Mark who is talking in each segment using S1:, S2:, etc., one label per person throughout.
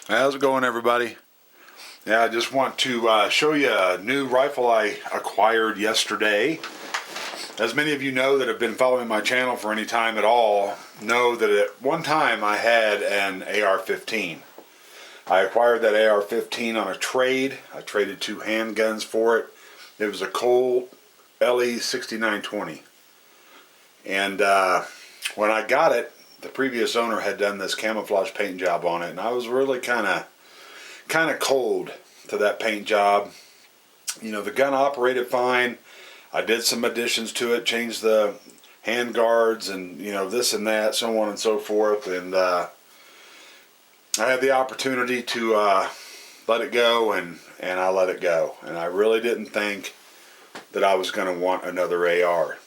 S1: How's it going, everybody? Yeah, I just want to show you a new rifle I acquired yesterday. As many of you know that have been following my channel for any time at all, know that at one time I had an AR-15. I acquired that AR-15 on a trade. I traded 2 handguns for it. It was a Colt LE6920. And when I got it, the previous owner had done this camouflage paint job on it, and I was really kind of cold to that paint job. You know, the gun operated fine. I did some additions to it, changed the hand guards and, you know, this and that, so on and so forth, and I had the opportunity to let it go, and I let it go. And I really didn't think that I was going to want another AR.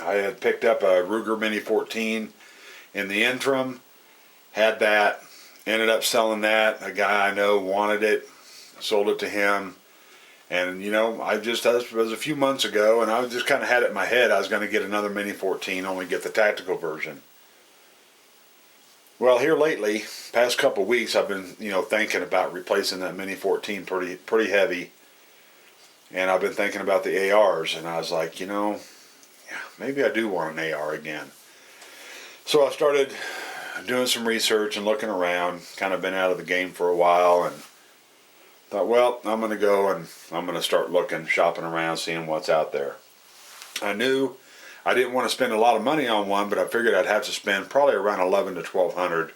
S1: I had picked up a Ruger Mini 14 in the interim, had that, ended up selling that. A guy I know wanted it, sold it to him. And, you know, it was a few months ago, and I just kind of had it in my head I was going to get another Mini 14, only get the tactical version. Well, here lately, past couple weeks, I've been, you know, thinking about replacing that Mini 14 pretty heavy. And I've been thinking about the ARs, and I was like, you know, yeah, maybe I do want an AR again. So I started doing some research and looking around, kind of been out of the game for a while, and thought, well, I'm going to go and I'm going to start looking, shopping around, seeing what's out there. I knew I didn't want to spend a lot of money on one, but I figured I'd have to spend probably around $1,100 to $1,200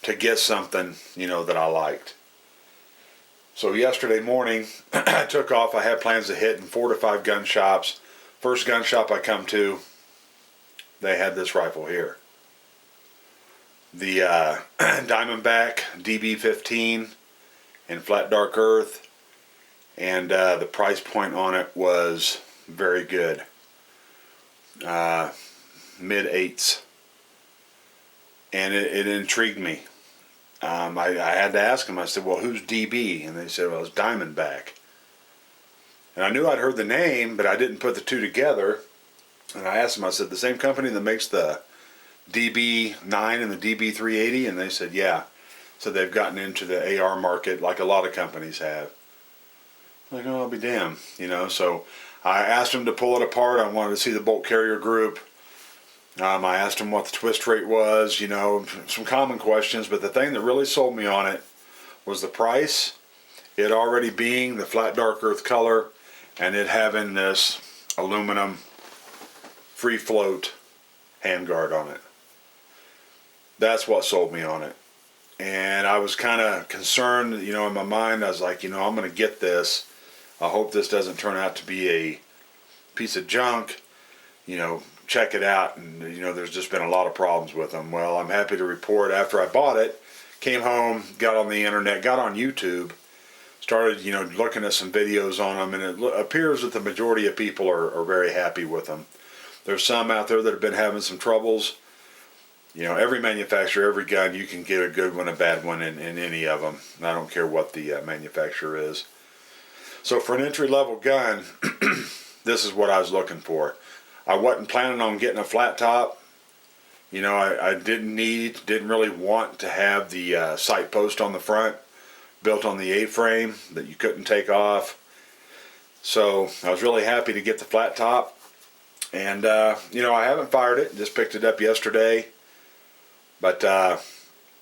S1: to get something, you know, that I liked. So yesterday morning, I took off. I had plans to hit in 4 to 5 gun shops. First gun shop I come to, they had this rifle here. The Diamondback DB-15 in flat dark earth, and the price point on it was very good. Mid-8s. And it intrigued me. I had to ask them. I said, well, who's DB? And they said, well, it's Diamondback. And I knew I'd heard the name, but I didn't put the two together. And I asked them, I said, the same company that makes the DB-9 and the DB-380? And they said, yeah. So they've gotten into the AR market like a lot of companies have. Like, oh, I'll be damned, you know. So I asked them to pull it apart. I wanted to see the bolt carrier group. I asked them what the twist rate was, you know, some common questions. But the thing that really sold me on it was the price. It already being the flat dark earth color, and it having this aluminum free float handguard on it. That's what sold me on it. And I was kind of concerned, you know, in my mind. I was like, you know, I'm going to get this. I hope this doesn't turn out to be a piece of junk. You know, check it out. And, you know, there's just been a lot of problems with them. Well, I'm happy to report after I bought it, came home, got on the internet, got on YouTube, started, you know, looking at some videos on them, and it appears that the majority of people are very happy with them. There's some out there that have been having some troubles. You know, every manufacturer, every gun, you can get a good one, a bad one in any of them. I don't care what the manufacturer is. So for an entry-level gun, this is what I was looking for. I wasn't planning on getting a flat top. You know, I didn't really want to have the sight post on the front built on the A-frame that you couldn't take off. So I was really happy to get the flat top. And, you know, I haven't fired it. Just picked it up yesterday. But,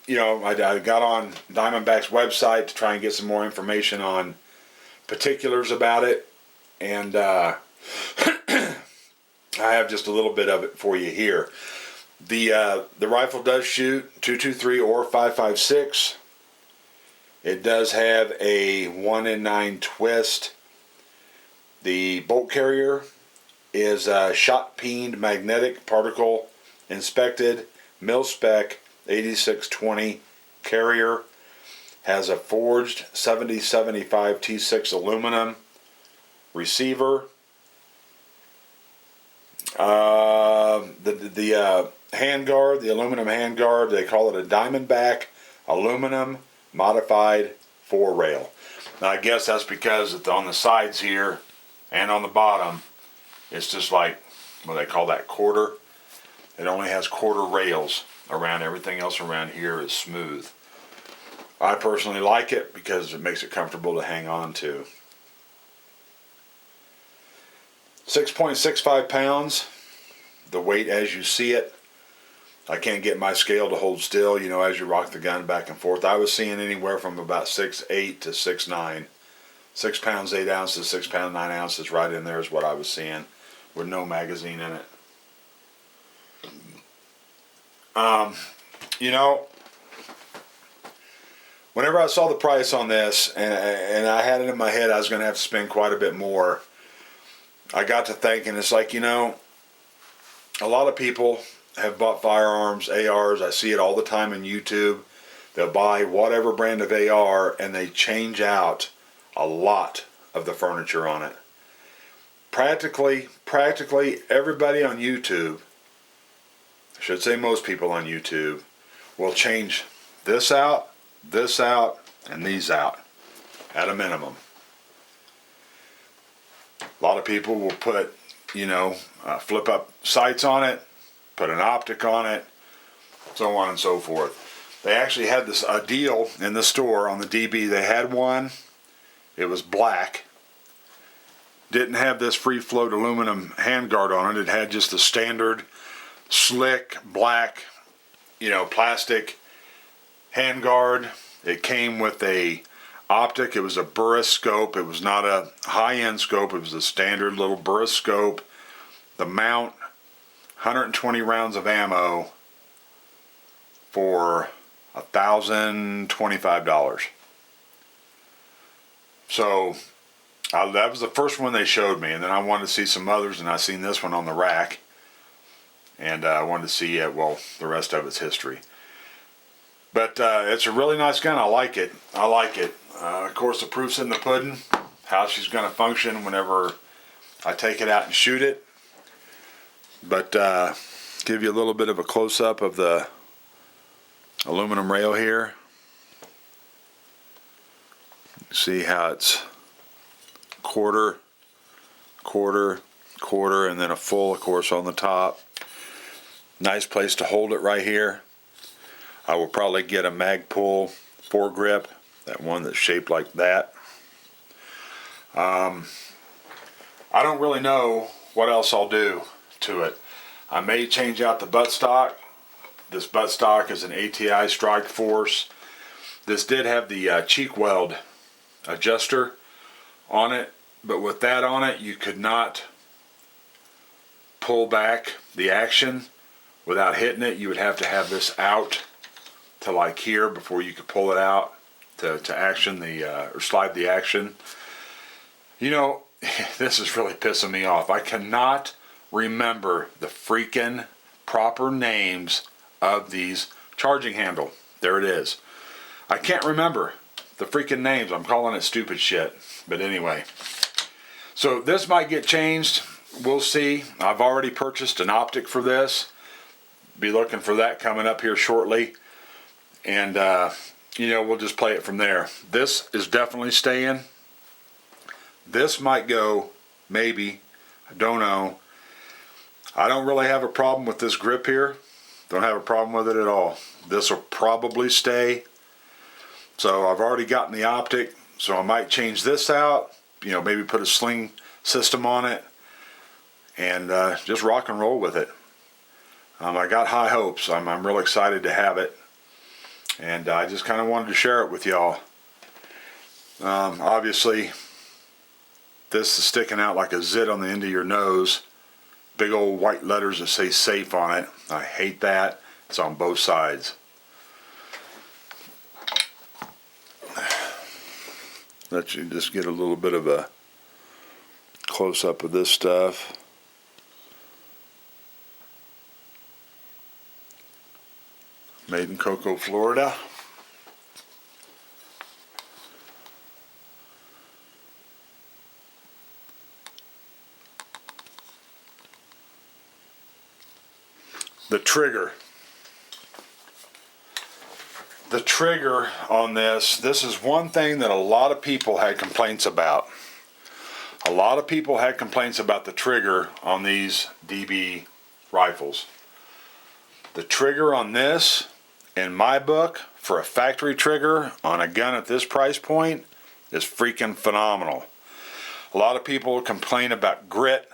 S1: you know, I got on Diamondback's website to try and get some more information on particulars about it. And I have just a little bit of it for you here. The rifle does shoot .223 or .556. It does have a 1-in-9 twist. The bolt carrier is shot-peened magnetic particle inspected mil-spec 8620 carrier. Has a forged 7075 T6 aluminum receiver. The handguard, the aluminum handguard, they call it a Diamondback aluminum modified 4-rail. Now I guess that's because on the sides here and on the bottom, it's just like what they call that quarter. It only has quarter rails around. Everything else around here is smooth. I personally like it because it makes it comfortable to hang on to. 6.65 pounds, the weight as you see it. I can't get my scale to hold still, you know, as you rock the gun back and forth. I was seeing anywhere from about 6'8" to 6'9". 6 pounds 8 ounces, 6 pounds 9 ounces, right in there is what I was seeing, with no magazine in it. You know, whenever I saw the price on this, and I had it in my head I was going to have to spend quite a bit more, I got to thinking, it's like, you know, a lot of people have bought firearms, ARs. I see it all the time on YouTube. They'll buy whatever brand of AR and they change out a lot of the furniture on it. Practically everybody on YouTube, I should say most people on YouTube, will change this out, and these out at a minimum. A lot of people will put, you know, flip up sights on it, put an optic on it, so on and so forth. They actually had this a deal in the store on the DB. They had one. It was black. Didn't have this free float aluminum handguard on it. It had just the standard slick black, you know, plastic handguard. It came with a optic. It was a Burris scope. It was not a high-end scope. It was a standard little Burris scope. The mount, 120 rounds of ammo for $1,025. So that was the first one they showed me, and then I wanted to see some others, and I seen this one on the rack, and I wanted to see well, the rest of its history. But it's a really nice gun. I like it. Of course, the proof's in the pudding, how she's going to function whenever I take it out and shoot it. But give you a little bit of a close-up of the aluminum rail here. See how it's quarter, and then a full, of course, on the top. Nice place to hold it right here. I will probably get a Magpul foregrip, that one that's shaped like that. I don't really know what else I'll do to it. I may change out the buttstock. This buttstock is an ATI Strike Force. This did have the cheek weld adjuster on it, but with that on it, you could not pull back the action without hitting it. You would have to have this out to like here before you could pull it out to action the or slide the action. You know, this is really pissing me off. I cannot remember the freaking proper names of these charging handle. There it is. I can't remember the freaking names. I'm calling it stupid shit. But anyway, so this might get changed. We'll see. I've already purchased an optic for this. Be looking for that coming up here shortly. And, you know, we'll just play it from there. This is definitely staying. This might go, maybe. I don't know. I don't really have a problem with this grip here. Don't have a problem with it at all. This will probably stay. So I've already gotten the optic. So I might change this out. You know, maybe put a sling system on it. And just rock and roll with it. I got high hopes. I'm real excited to have it. And I just kind of wanted to share it with y'all. Obviously, this is sticking out like a zit on the end of your nose. Big old white letters that say safe on it. I hate that. It's on both sides. Let you just get a little bit of a close-up of this stuff. Made in Cocoa, Florida. The trigger. The trigger on this is one thing that a lot of people had complaints about. A lot of people had complaints about the trigger on these DB rifles. The trigger on this, in my book, for a factory trigger on a gun at this price point is freaking phenomenal. A lot of people complain about grit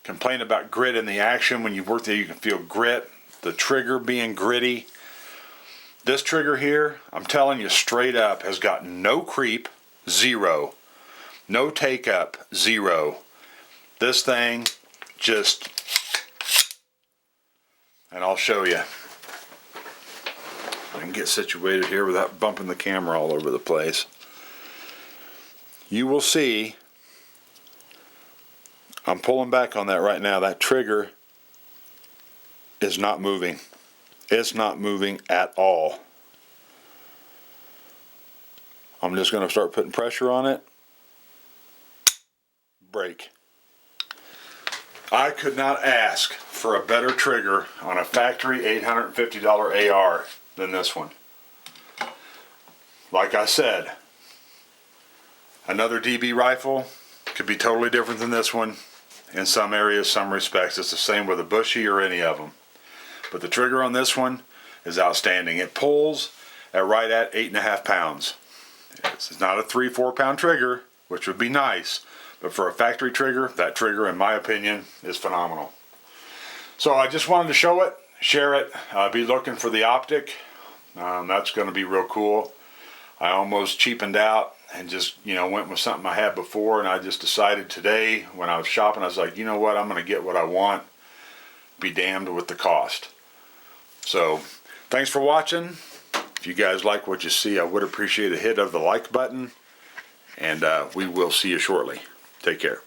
S1: in the action. When you work there, you can feel grit, the trigger being gritty. This trigger here, I'm telling you straight up, has got no creep, zero. No take up, zero. This thing just, and I'll show you. I can get situated here without bumping the camera all over the place. You will see, I'm pulling back on that right now. That trigger is not moving. It's not moving at all. I'm just going to start putting pressure on it. Break. I could not ask for a better trigger on a factory $850 AR than this one. Like I said, another DB rifle could be totally different than this one in some areas, some respects. It's the same with a Bushy or any of them. But the trigger on this one is outstanding. It pulls at right at 8.5 pounds. It's not a 3-4 pound trigger, which would be nice, but for a factory trigger, that trigger, in my opinion, is phenomenal. So I just wanted to show it, share it. Be looking for the optic. That's going to be real cool. I almost cheapened out and just, went with something I had before, and I just decided today when I was shopping, I was like, you know what, I'm going to get what I want. Be damned with the cost. So thanks for watching. If you guys like what you see, I would appreciate a hit of the like button, and we will see you shortly. Take care.